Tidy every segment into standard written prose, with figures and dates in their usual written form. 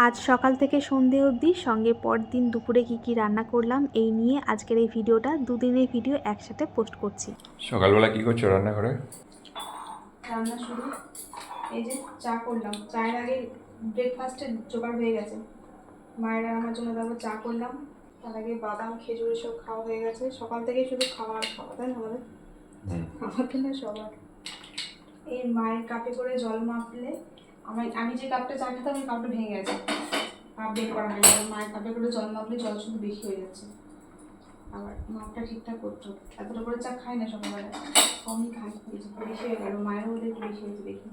আজ সকাল থেকে সন্ধে অবধি সঙ্গে পরদিন দুপুরে কি রান্না করলাম এই নিয়ে আজকের এই ভিডিওটা, দুদিনের ভিডিও একসাথে পোস্ট করছি। সকালবেলা কি করছো রান্না করে? রান্না শুরু, এই যে চা করলাম, চায়ের আগে ব্রেকফাস্টের জোগাড় হয়ে গেছে। মায়ের আর আমার জন্য তারপর চা করলাম, তার আগে বাদাম খেজুর সব খাওয়া হয়ে গেছে। সকাল থেকে শুধু খাওয়া আর খাওয়া, তাই না আমাদের? আমাদের না সবার। এই মায়ের কাপে করে জল মাপলে আমি যে কাপটা চা খেতাম ওই কাপটা ভেঙে গেছে, কাপ বের করা হয়নি। মায়ের কাপে করে জল মাপলে জল শুধু বেশি হয়ে যাচ্ছে। আবার মাপটা ঠিকঠাক করছো, এতটা করে চা খাই না সকালবেলা, কমই খাই। বেশি হয়ে গেল, মায়েরও ওদের একটু বেশি হয়েছে দেখি,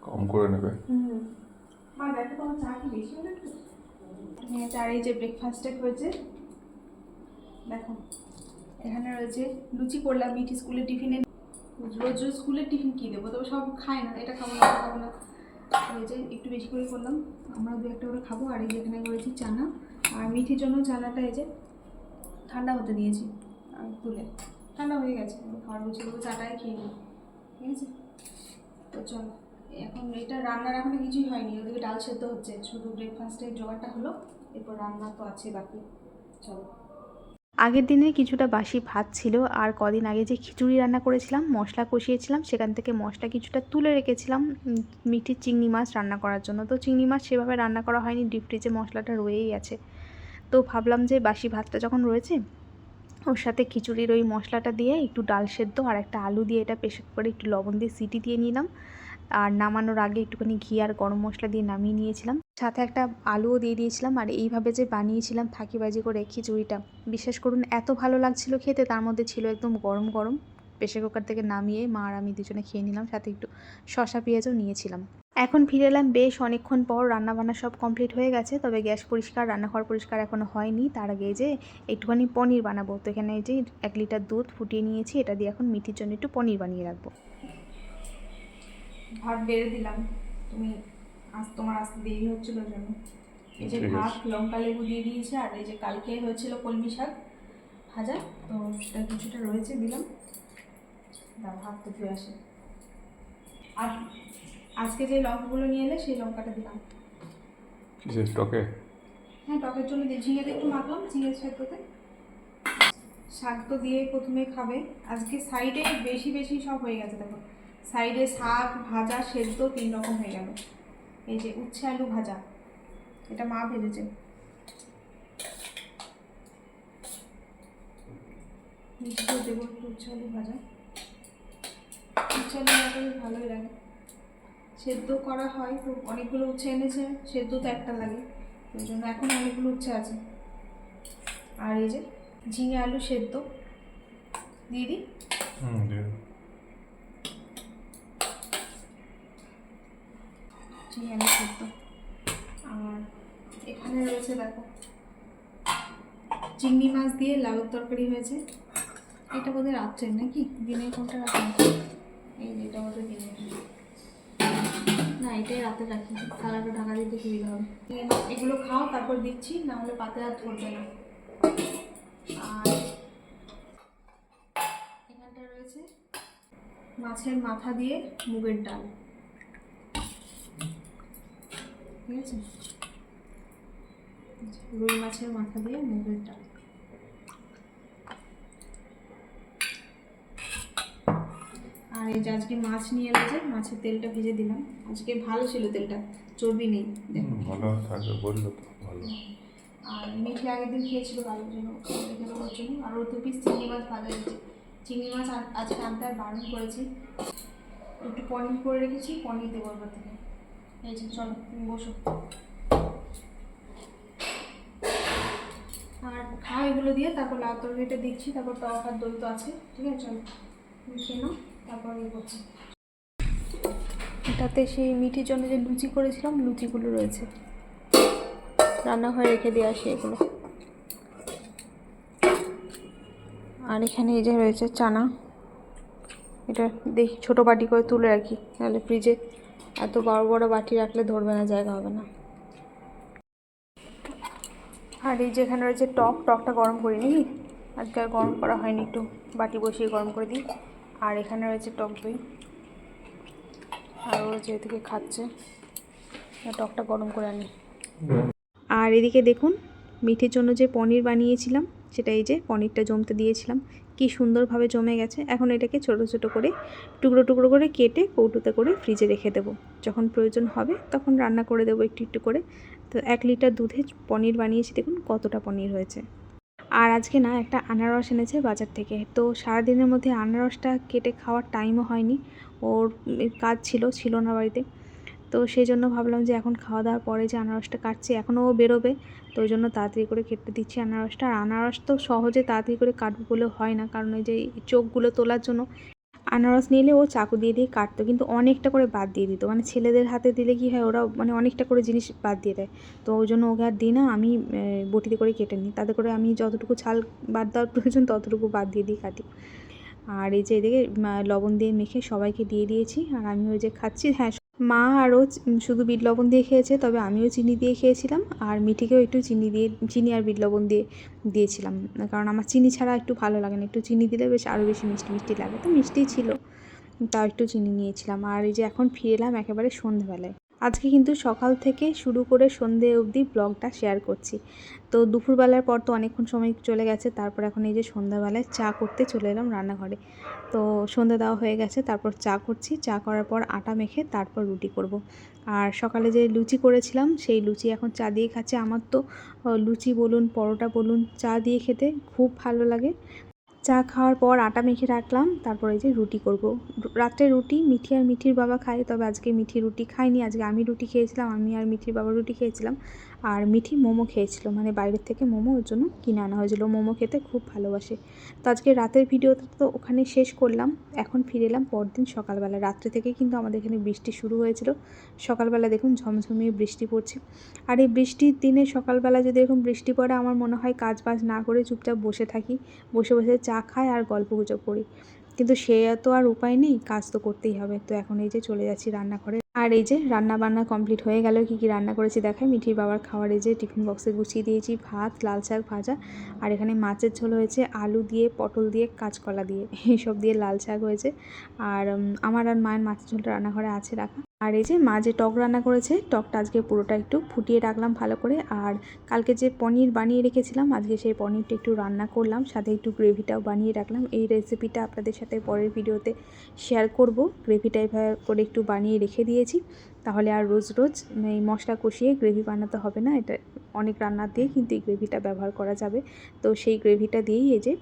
কম করে নেবে। মা দেখো তোমার চা কি বেশি হলো একটু? চার এই যে ব্রেকফাস্টে হয়েছে দেখো, এখানে রয়েছে লুচি করলাম মিঠি স্কুলের টিফিনে। রোজ রোজ স্কুলের টিফিন কী দেবো, তবে সব খায় না, এটা খাবো না এটা খাবো না, ওই যে একটু বেশি করে করলাম, আমরা দু একটা করে খাবো। আর এই যে এখানে করেছি চানা, আর মিঠির জন্য চানাটা এই যে ঠান্ডা হতে দিয়েছি, আর তুলে ঠান্ডা হয়ে গেছে, খাওয়ার লুচি করবো, চাটাই খেয়ে নিই, ঠিক আছে? তো চলো, এখন এটা রান্নার এখনো কিছুই হয়নি, ওদিকে ডাল সেদ্ধ হচ্ছে, শুধু ব্রেকফাস্টের জোগাড়টা হলো, এরপর রান্না তো আছে বাকি। চলো, আগের দিনে কিছুটা বাসি ভাত ছিল, আর কদিন আগে যে খিচুড়ি রান্না করেছিলাম, মশলা কষিয়েছিলাম, সেখান থেকে মশলা কিছুটা তুলে রেখেছিলাম মিঠির চিংড়ি মাছ রান্না করার জন্য। তো চিংড়ি মাছ সেভাবে রান্না করা হয়নি, ডিপ ফ্রিজে মশলাটা রয়েই আছে। তো ভাবলাম যে বাসি ভাতটা যখন রয়েছে, ওর সাথে খিচুড়ির ওই মশলাটা দিয়ে একটু ডাল সেদ্ধ আর একটা আলু দিয়ে এটা প্রেসার করে একটু লবণ দিয়ে সিটি দিয়ে নিলাম, আর নামানোর আগে একটুখানি ঘি আর গরম মশলা দিয়ে নামিয়ে নিয়েছিলাম, সাথে একটা আলুও দিয়ে দিয়েছিলাম। আর এইভাবে যে বানিয়েছিলাম ফাঁকিবাজি করে খিচুড়িটা, বিশ্বাস করুন এত ভালো লাগছিল খেতে, তার মধ্যে ছিল একদম গরম গরম। প্রেসার কুকার থেকে নামিয়ে মা আর আমি দুজনে খেয়ে নিলাম, সাথে একটু শসা পেঁয়াজও নিয়েছিলাম। এখন ফিরে এলাম বেশ অনেকক্ষণ পর, রান্নাবান্না সব কমপ্লিট হয়ে গেছে, তবে গ্যাস পরিষ্কার, রান্নাঘর পরিষ্কার এখনও হয়নি। তার আগে যে একটুখানি পনির বানাবো, তো এখানে যে 1 লিটার দুধ ফুটিয়ে নিয়েছি, এটা দিয়ে এখন মিঠির জন্য একটু পনির বানিয়ে রাখবো। ভাত বেড়ে দিলাম, তুমি তোমার আসতে দেরি হচ্ছিল জন্য। এই যে ভাত লঙ্কা লেবু দিয়ে দিয়েছে, আর এই যে কালকে হয়েছিল কলমি শাক ভাজা, তো সেটা কিছুটা রয়েছে দিলাম। ভাত তো ধুয়ে আসে, আর আজকে যে লঙ্কাগুলো নিয়ে এলে সেই লঙ্কাটা দিলাম। কিসের টকে? হ্যাঁ, টকের জন্য ঝিঙেতে একটু মাখলাম, ঝিঙের সেদ্ধতে। শাক তো দিয়ে প্রথমে খাবে, আজকে সাইডে বেশি বেশি সব হয়ে গেছে দেখো, সাইডে শাক ভাজা সেদ্ধ 3 রকম হয়ে গেল। এই যে উচ্ছে আলু ভাজা, এটা মা ভেজেছে, মিষ্টিও দেবো একটু। উচ্ছে আলু ভাজা, উচ্ছে আলু ভাজা ভালোই লাগে, সেদ্ধ করা হয় তো অনেকগুলো উচ্ছে এনেছে, সেদ্ধ তো একটা লাগে, ওই জন্য এখন অনেকগুলো উচ্ছে আছে। আর এই যে ঝিঙে আলু সেদ্ধ দিয়ে দিই। ঝিঙে আলু সেদ্ধ, আর এখানে রয়েছে দেখো চিংড়ি মাছ দিয়ে লাউয়ের তরকারি হয়েছে। এটা বোধহয় রাত্রের নাকি দিনের, কোনটা রাখা? এই যে এটা বোধহয় দিনের, না এটাই রাতে রাখি, থালাটা ঢাকা দিতে সুবিধা হবে। এগুলো খাও, তারপর দিচ্ছি, না হলে পাতে আর ধরবে না। আর এখানটা রয়েছে মাছের মাথা দিয়ে মুগের ডাল, ঠিক আছে, রুই মাছের মাথা দিয়ে মুগের ডাল। আর এই যে আজকে মাছ নিয়ে এলো, যে মাছের তেলটা ভেজে দিলাম, আজকে ভালো ছিল তেলটা, চর্বি নেই, ভালো থাকবে বললো তো ভালো। আর মিঠি আগের দিন খেয়েছিল ভালো জন্য রেখে দেওয়ার জন্য। আর ও 2 পিস চিংড়ি মাছ ভাজা হয়েছে, চিংড়ি মাছ আজকে আনতে আর বারণ করেছি, একটু পনির করে রেখেছি, পনির দেবো ওর থেকে। এই যে চলো তুমি বসো, আর খাও এগুলো দিয়ে, তারপর লাউ তরকারিটা দিচ্ছি, তারপর টক আর দই তো আছে, ঠিক আছে? চলো তুমি খেয়ে নাও, তারপর ইয়ে করছি। এটাতে সেই মিঠির জন্য যে লুচি করেছিলাম, লুচিগুলো রয়েছে, রান্নাঘরে রেখে দিয়ে আসি এগুলো। আর এখানে এই যে রয়েছে চানা, এটা দেখি ছোটো বাটি করে তুলে রাখি, নাহলে ফ্রিজে এত বড় বড় বাটি রাখলে ধরবে না, জায়গা হবে না। আর এই যে এখানে রয়েছে টকটা গরম করে নিই, আজকে আর গরম করা হয়নি, একটু বাটি বসিয়ে গরম করে দিই। আর এখানে রয়েছে টক দই, আর ও যেদিকে খাচ্ছে টকটা গরম করে আনি। আর এদিকে দেখুন মিঠির জন্য যে পনির বানিয়েছিলাম সেটা এই যে পনিরটা জমতে দিয়েছিলাম, কি সুন্দরভাবে জমে গেছে। এখন এটাকে ছোট ছোট করে টুকরো টুকরো করে কেটে কৌটোতে করে ফ্রিজে রেখে দেবো, যখন প্রয়োজন হবে তখন রান্না করে দেবো একটু একটু করে। তো 1 লিটার দুধে পনির বানিয়েছি, দেখুন কতটা পনির হয়েছে। আর আজকে না একটা আনারস এনেছে বাজার থেকে, তো সারাদিনের মধ্যে আনারসটা কেটে খাওয়ার টাইমও হয়নি, ওর কাজ ছিল না বাড়িতে। তো সেই জন্য ভাবলাম যে এখন খাওয়া দাওয়ার পরে যে আনারসটা কাটছি, এখনও ও বেরোবে, তো ওই জন্য তাড়াতাড়ি করে কেটে দিচ্ছি আনারসটা। আর আনারস তো সহজে তাড়াতাড়ি করে কাটবো বলেও হয় না, কারণ ওই যে চোখগুলো তোলার জন্য আনারস নিলে ও চাকু দিয়ে দিয়ে কাটতো, কিন্তু অনেকটা করে বাদ দিয়ে দিত। মানে ছেলেদের হাতে দিলে কি হয়, ওরা মানে অনেকটা করে জিনিস বাদ দিয়ে দেয়, তো ওই জন্য ওকে আর দিই না, আমি বটিতে করে কেটে নিই, তাতে করে আমি যতটুকু ছাল বাদ দেওয়ার প্রয়োজন ততটুকু বাদ দিয়ে দিই কাটি। আর এই যে এদিকে লবণ দিয়ে মেখে সবাইকে দিয়ে দিয়েছি, আর আমি ওই যে খাচ্ছি। হ্যাঁ, মা আরও শুধু বিট লবণ দিয়ে খেয়েছে, তবে আমিও চিনি দিয়ে খেয়েছিলাম, আর মিঠিকেও একটু চিনি আর বিট লবণ দিয়ে দিয়েছিলাম, কারণ আমার চিনি ছাড়া একটু ভালো লাগে না, একটু চিনি দিলে বেশ আরও বেশি মিষ্টি মিষ্টি লাগে, তো মিষ্টিই ছিল, তাও একটু চিনি নিয়েছিলাম। আর এই যে এখন ফিরে এলাম একেবারে সন্ধ্যেবেলায়। আজকে কিন্তু সকাল থেকে শুরু করে সন্ধ্যে অবধি ব্লগটা শেয়ার করছি। তো দুপুরবেলার পর তো অনেকক্ষণ সময় চলে গেছে, তারপর এখন এই যে সন্ধ্যাবেলায় চা করতে চলে এলাম রান্নাঘরে। তো সন্ধ্যা দেওয়া হয়ে গেছে, তারপর চা করছি, চা করার পর আটা মেখে তারপর রুটি করব। আর সকালে যে লুচি করেছিলাম সেই লুচি এখন চা দিয়ে খাচ্ছে। আমার তো লুচি বলুন পরোটা বলুন চা দিয়ে খেতে খুব ভালো লাগে। চা খাওয়ার পর আটা মেখে রাখলাম, তারপরে যে রুটি করব। রাত্রে রুটি মিঠি আর মিঠির বাবা খায়, তবে আজকে মিঠি রুটি খায়নি, আজকে আমি রুটি খেয়েছিলাম, আমি আর মিঠির বাবা রুটি খেয়েছিলাম। আর মিঠি মোমো খেয়েছিল, মানে বাইরের থেকে মোমো ওর জন্য কিনে আনা হয়েছিল, মোমো খেতে খুব ভালোবাসে। তো আজকে রাতের ভিডিওটা তো ওখানে শেষ করলাম, এখন ফিরে এলাম পরদিন সকালবেলা। রাত্রে থেকে কিন্তু আমাদের এখানে বৃষ্টি শুরু হয়েছিল, সকালবেলা দেখুন ঝমঝমিয়ে বৃষ্টি পড়ছে। আর এই বৃষ্টির দিনে সকালবেলা যদি এরকম বৃষ্টি পড়ে, আমার মনে হয় কাজ বাজ না করে চুপচাপ বসে থাকি, বসে বসে চা খাই আর গল্পগুজব করি, কিন্তু সে তো আর উপায় নেই, কাজ তো করতেই হবে। তো এখন এই যে চলে যাচ্ছি রান্নাঘরে। আর এই যে রান্না বান্না কমপ্লিট হয়ে গেল, কি রান্না করেছি দেখায়। মিঠির বাবার খাওয়ার এই যে টিফিন বক্সে গুছিয়ে দিয়েছি, ভাত, লাল শাক ভাজা, আর এখানে মাছের ঝোল হয়েছে আলু দিয়ে, পটল দিয়ে, কাঁচকলা দিয়ে, এইসব দিয়ে লাল শাক হয়েছে। আর আমার আর মায়ের মাছের ঝোলটা রান্নাঘরে আছে রাখা। আর এই যে মা যে টক রান্না করেছে, টকটা আজকে পুরোটা একটু ফুটিয়ে রাখলাম ভালো করে। আর কালকে যে পনির বানিয়ে রেখেছিলাম, আজকে সেই পনিরটা একটু রান্না করলাম, সাথে একটু গ্রেভিটাও বানিয়ে রাখলাম। এই রেসিপিটা আপনাদের সাথে পরের ভিডিওতে শেয়ার করব। গ্রেভিটা এভাবে করে একটু বানিয়ে রেখে দিয়েছি, তাহলে আর রোজ রোজ এই মশলা কষিয়ে গ্রেভি বানাতে হবে না। এটা অনেক রান্না দিয়ে কিন্তু এই গ্রেভিটা ব্যবহার করা যাবে। তো সেই গ্রেভিটা দিয়েই এই যে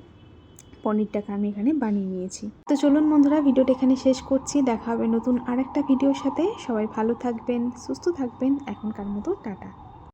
পনিরটাকে আমি এখানে বানিয়ে নিয়েছি। তো চলুন বন্ধুরা, ভিডিওটা এখানে শেষ করছি, দেখা হবে নতুন আরেকটা ভিডিওর সাথে। সবাই ভালো থাকবেন, সুস্থ থাকবেন, এখনকার মতো টাটা।